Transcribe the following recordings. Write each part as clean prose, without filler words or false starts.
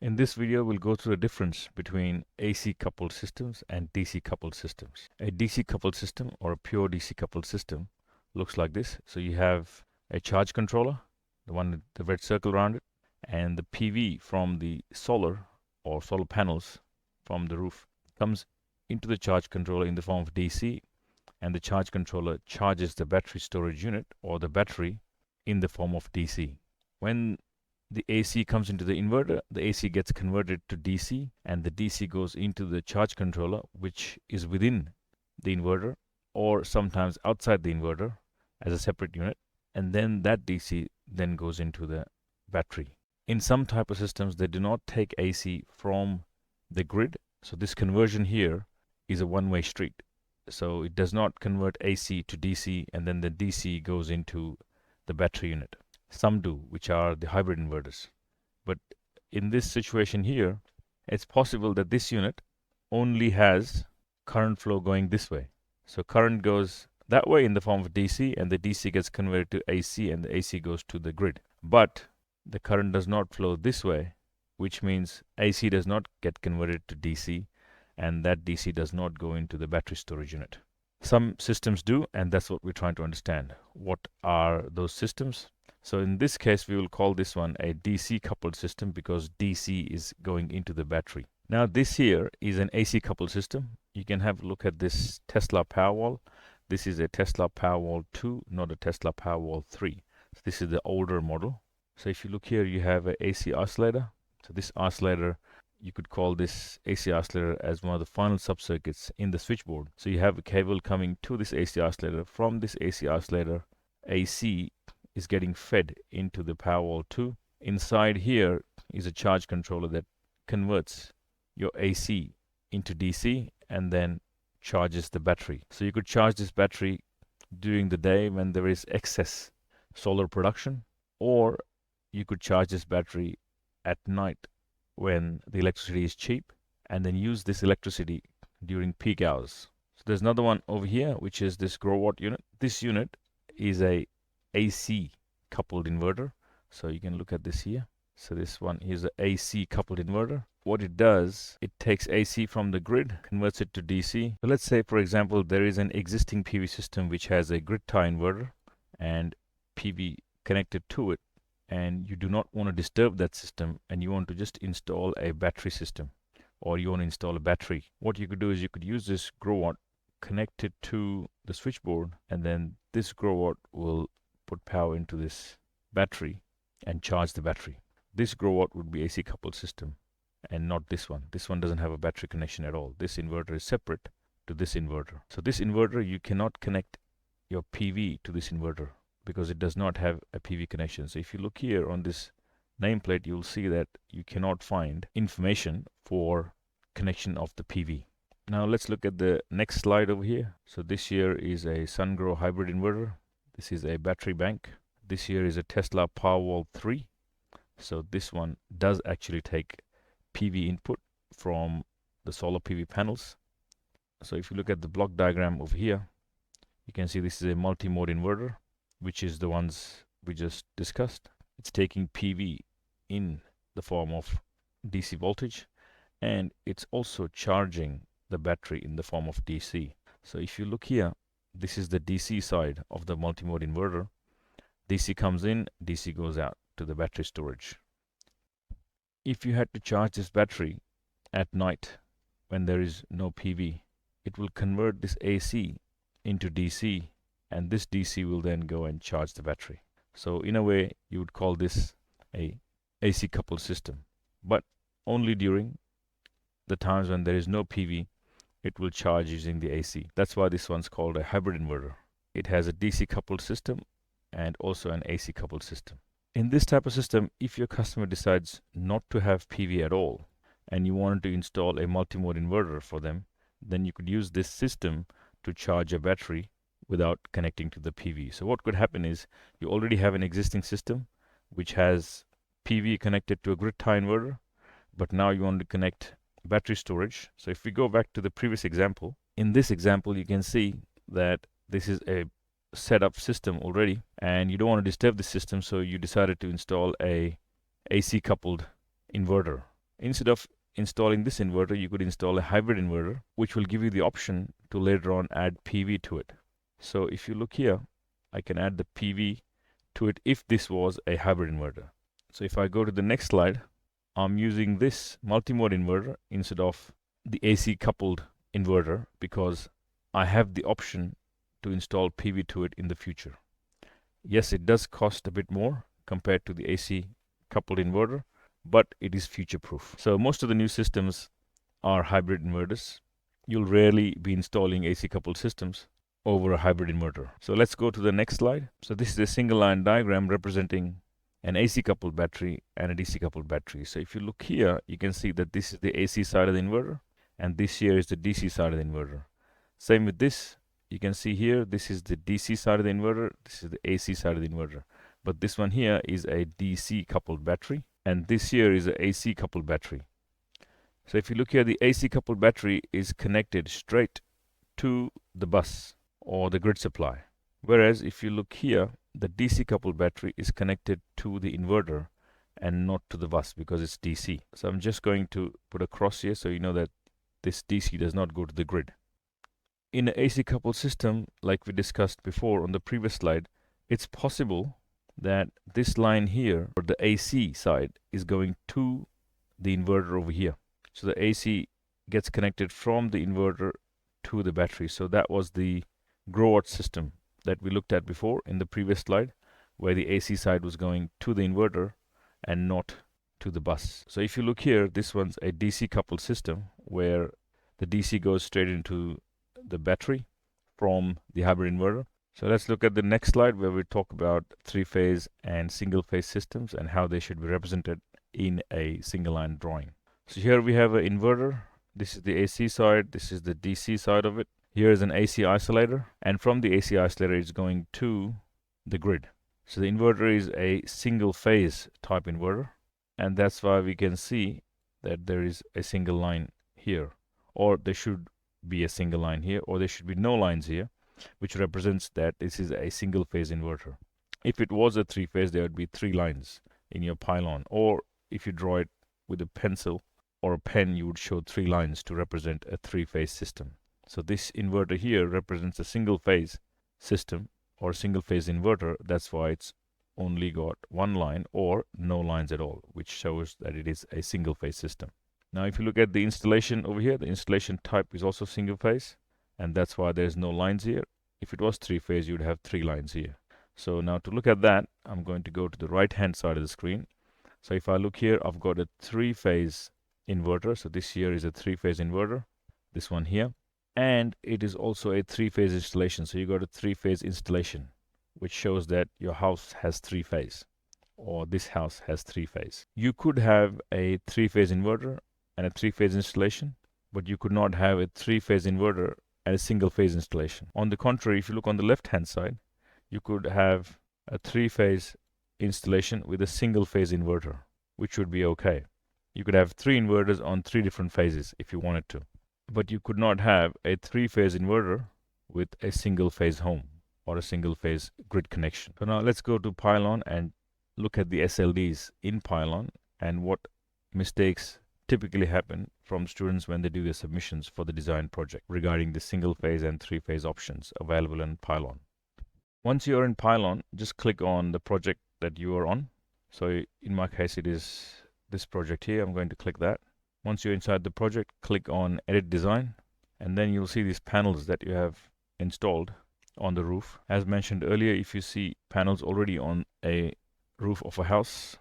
In this video, we'll go through the difference between AC coupled systems and DC coupled systems. A DC coupled system or a pure DC coupled system looks like this. So you have a charge controller, the one with the red circle around it, and the PV from the solar or solar panels from the roof comes into the charge controller in the form of DC, and the charge controller charges the battery storage unit or the battery in the form of DC. When the AC comes into the inverter, the AC gets converted to DC, and the DC goes into the charge controller, which is within the inverter or sometimes outside the inverter as a separate unit, and then that DC then goes into the battery. In some type of systems, they do not take AC from the grid, so this conversion here is a one-way street. So it does not convert AC to DC and then the DC goes into the battery unit. Some do, which are the hybrid inverters. But in this situation here, it's possible that this unit only has current flow going this way. So current goes that way in the form of DC, and the DC gets converted to AC, and the AC goes to the grid. But the current does not flow this way, which means AC does not get converted to DC, and that DC does not go into the battery storage unit. Some systems do, and that's what we're trying to understand. What are those systems? So in this case, we will call this one a DC coupled system because DC is going into the battery. Now this here is an AC coupled system. You can have a look at this Tesla Powerwall. This is a Tesla Powerwall 2, not a Tesla Powerwall 3. So this is the older model. So if you look here, you have an AC oscillator. So this oscillator, you could call this AC oscillator as one of the final subcircuits in the switchboard. So you have a cable coming to this AC oscillator. From this AC oscillator, AC is getting fed into the Powerwall 2. Inside here is a charge controller that converts your AC into DC and then charges the battery. So you could charge this battery during the day when there is excess solar production, or you could charge this battery at night when the electricity is cheap and then use this electricity during peak hours. So there's another one over here, which is this grow watt unit. This unit is a AC coupled inverter. So you can look at this here. So this one is an AC coupled inverter. What it does, it takes AC from the grid, converts it to DC. So let's say, for example, there is an existing PV system which has a grid tie inverter and PV connected to it, and you do not want to disturb that system and you want to just install a battery system, or you want to install a battery. What you could do is you could use this grow watt, connect it to the switchboard, and then this grow watt will put power into this battery and charge the battery. This grow watt would be AC coupled system and not this one. This one doesn't have a battery connection at all. This inverter is separate to this inverter. So this inverter, you cannot connect your PV to this inverter because it does not have a PV connection. So if you look here on this nameplate, you'll see that you cannot find information for connection of the PV. Now let's look at the next slide over here. So this here is a SunGrow hybrid inverter. This is a battery bank. This here is a Tesla Powerwall 3. So this one does actually take PV input from the solar PV panels. So if you look at the block diagram over here, you can see this is a multi-mode inverter, which is the ones we just discussed. It's taking PV in the form of DC voltage, and it's also charging the battery in the form of DC. So if you look here, this is the DC side of the multi-mode inverter. DC comes in, DC goes out to the battery storage. If you had to charge this battery at night when there is no PV, it will convert this AC into DC, and this DC will then go and charge the battery. So in a way, you would call this a AC coupled system, but only during the times when there is no PV, it will charge using the AC. That's why this one's called a hybrid inverter. It has a DC coupled system and also an AC coupled system. In this type of system, if your customer decides not to have PV at all and you wanted to install a multi-mode inverter for them, then you could use this system to charge a battery without connecting to the PV. So what could happen is you already have an existing system which has PV connected to a grid tie inverter, but now you want to connect battery storage. So if we go back to the previous example, in this example you can see that this is a set up system already and you don't want to disturb the system, so you decided to install a AC coupled inverter. Instead of installing this inverter, you could install a hybrid inverter, which will give you the option to later on add PV to it. So if you look here, I can add the PV to it if this was a hybrid inverter. So if I go to the next slide, I'm using this multi-mode inverter instead of the AC coupled inverter because I have the option to install PV to it in the future. Yes, it does cost a bit more compared to the AC coupled inverter, but it is future proof. So most of the new systems are hybrid inverters. You'll rarely be installing AC coupled systems over a hybrid inverter. So let's go to the next slide. So this is a single line diagram representing an AC coupled battery and a DC coupled battery. So if you look here, you can see that this is the AC side of the inverter and this here is the DC side of the inverter. Same with this. You can see here, this is the DC side of the inverter, this is the AC side of the inverter. But this one here is a DC coupled battery, and this here is an AC coupled battery. So if you look here, the AC coupled battery is connected straight to the bus or the grid supply. Whereas if you look here, the DC coupled battery is connected to the inverter and not to the bus because it's DC. So I'm just going to put a cross here so you know that this DC does not go to the grid. In an AC coupled system, like we discussed before on the previous slide, it's possible that this line here, or the AC side, is going to the inverter over here. So the AC gets connected from the inverter to the battery. So that was the grow-out system that we looked at before in the previous slide, where the AC side was going to the inverter and not to the bus. So if you look here, this one's a DC coupled system where the DC goes straight into the battery from the hybrid inverter. So let's look at the next slide where we talk about three-phase and single-phase systems and how they should be represented in a single line drawing. So here we have an inverter. This is the AC side, this is the DC side of it. Here is an AC isolator, and from the AC isolator it's going to the grid. So the inverter is a single phase type inverter, and that's why we can see that there is a single line here, or there should be a single line here, or there should be no lines here, which represents that this is a single phase inverter. If it was a three phase, there would be three lines in your pylon, or if you draw it with a pencil or a pen, you would show three lines to represent a three phase system. So this inverter here represents a single phase system or single phase inverter. That's why it's only got one line or no lines at all, which shows that it is a single phase system. Now if you look at the installation over here, the installation type is also single phase, and that's why there's no lines here. If it was three phase, you'd have three lines here. So now to look at that, I'm going to go to the right hand side of the screen. So if I look here, I've got a three phase inverter. So this here is a three phase inverter, this one here, and it is also a three phase installation. So you got a three phase installation, which shows that your house has three phase, or this house has three phase. You could have a three phase inverter and a three phase installation, but you could not have a three phase inverter and a single phase installation. On the contrary, if you look on the left hand side, you could have a three phase installation with a single phase inverter, which would be okay. You could have three inverters on three different phases if you wanted to, but you could not have a three phase inverter with a single phase home or a single phase grid connection. So now let's go to Pylon and look at the SLDs in Pylon and what mistakes typically happen from students when they do their submissions for the design project regarding the single phase and three phase options available in Pylon. Once you're in Pylon, just click on the project that you are on. So in my case, it is this project here. I'm going to click that. Once you're inside the project, click on Edit Design, and then you'll see these panels that you have installed on the roof. As mentioned earlier, if you see panels already on a roof of a house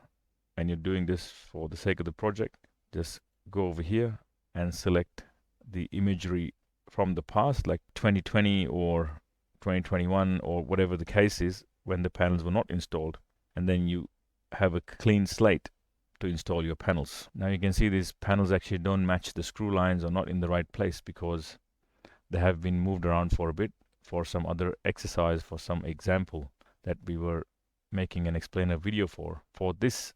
and you're doing this for the sake of the project, just go over here and select the imagery from the past, like 2020 or 2021 or whatever the case is, when the panels were not installed, and then you have a clean slate to install your panels. Now you can see these panels actually don't match the screw lines or not in the right place because they have been moved around for a bit for some other exercise, for some example that we were making an explainer video for. For this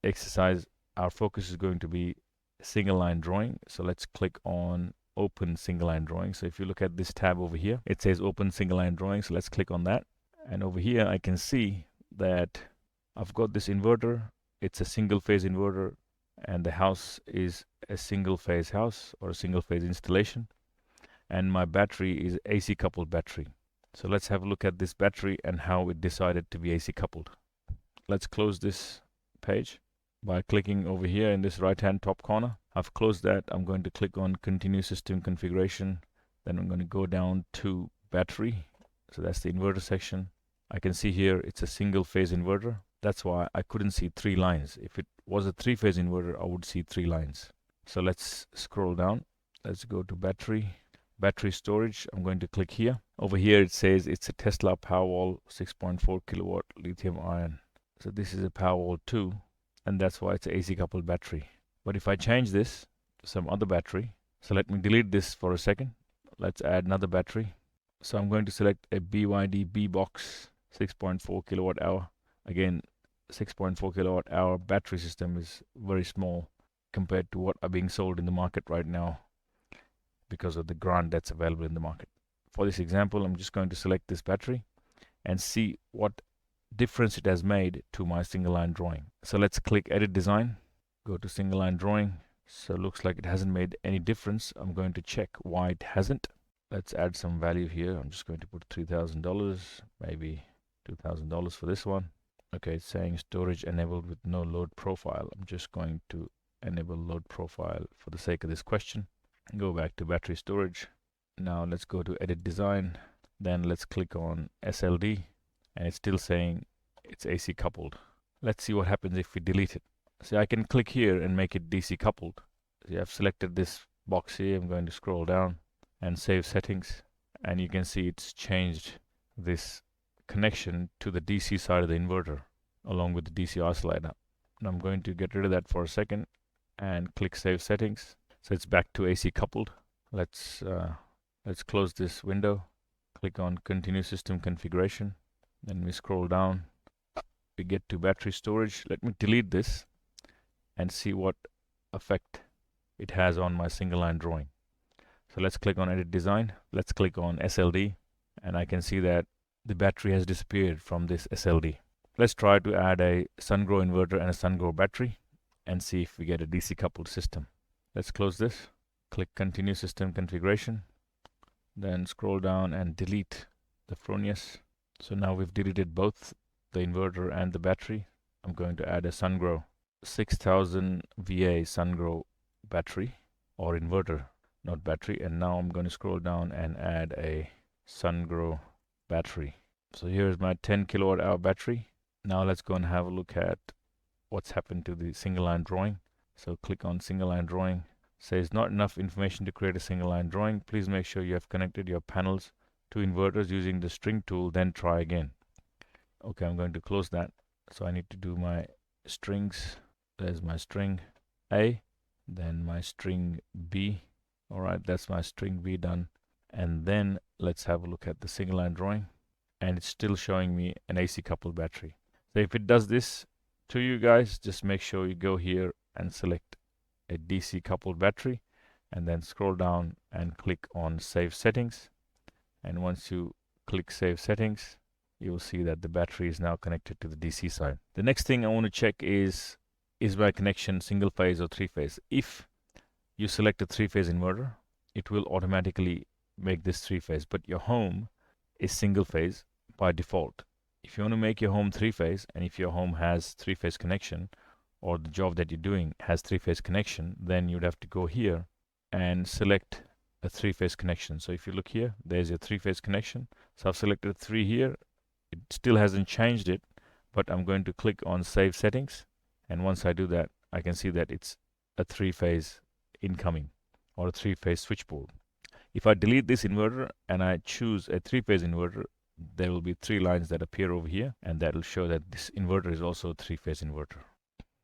exercise, our focus is going to be single line drawing. So let's click on Open Single Line Drawing. So if you look at this tab over here, it says Open Single Line Drawing. So let's click on that. And over here, I can see that I've got this inverter. It's a single phase inverter and the house is a single phase house or a single phase installation, and my battery is AC coupled battery. So let's have a look at this battery and how it decided to be AC coupled. Let's close this page by clicking over here in this right hand top corner. I've closed that. I'm going to click on continue system configuration. Then I'm going to go down to battery. So that's the inverter section. I can see here it's a single phase inverter. That's why I couldn't see 3 lines. If it was a 3-phase inverter, I would see 3 lines. So let's scroll down. Let's go to battery storage. I'm going to click here. Over here it says it's a Tesla Powerwall 6.4 kilowatt lithium ion. So this is a Powerwall 2, and that's why it's an AC coupled battery. But if I change this to some other battery, so let me delete this for a second. Let's add another battery. So I'm going to select a BYD B-Box 6.4 kilowatt hour. Again, 6.4 kilowatt hour battery system is very small compared to what are being sold in the market right now because of the grant that's available in the market. For this example, I'm just going to select this battery and see what difference it has made to my single line drawing. So let's click edit design, go to single line drawing. So it looks like it hasn't made any difference. I'm going to check why it hasn't. Let's add some value here. I'm just going to put $3,000, maybe $2,000 for this one. Okay, it's saying storage enabled with no load profile. I'm just going to enable load profile for the sake of this question. Go back to battery storage. Now let's go to edit design. Then let's click on SLD, and it's still saying it's AC coupled. Let's see what happens if we delete it. See, I can click here and make it DC coupled. See, I've selected this box here. I'm going to scroll down and save settings, and you can see it's changed this connection to the DC side of the inverter along with the DC oscillator. Now I'm going to get rid of that for a second and click save settings. So it's back to AC coupled. Let's close this window, click on continue system configuration, then we scroll down, we get to battery storage. Let me delete this and see what effect it has on my single line drawing. So let's click on edit design, let's click on SLD, and I can see that the battery has disappeared from this SLD. Let's try to add a SunGrow inverter and a SunGrow battery and see if we get a DC coupled system. Let's close this, click continue system configuration, then scroll down and delete the Fronius. So now we've deleted both the inverter and the battery. I'm going to add a SunGrow 6000 VA SunGrow battery or inverter, not battery. And now I'm going to scroll down and add a SunGrow battery. So here's my 10 kilowatt hour battery. Now let's go and have a look at what's happened to the single line drawing. So click on single line drawing. Says not enough information to create a single line drawing. Please make sure you have connected your panels to inverters using the string tool, then try again. Okay, I'm going to close that. So I need to do my strings. There's my string A, then my string B. All right, that's my string B done. And then let's have a look at the single line drawing, and it's still showing me an AC coupled battery. So if it does this to you guys, just make sure you go here and select a DC coupled battery and then scroll down and click on save settings. And once you click save settings, you will see that the battery is now connected to the DC side. The next thing I want to check is my connection single phase or 3-phase? If you select a 3-phase inverter, it will automatically make this 3-phase, but your home is single phase by default. If you want to make your home 3-phase, and if your home has 3-phase connection, or the job that you're doing has 3-phase connection, then you'd have to go here and select a 3-phase connection. So if you look here, there's your 3-phase connection. So I've selected 3 here. It still hasn't changed it, but I'm going to click on save settings, and once I do that, I can see that it's a 3-phase incoming or a 3-phase switchboard. If I delete this inverter and I choose a 3-phase inverter, there will be 3 lines that appear over here, and that will show that this inverter is also a 3-phase inverter.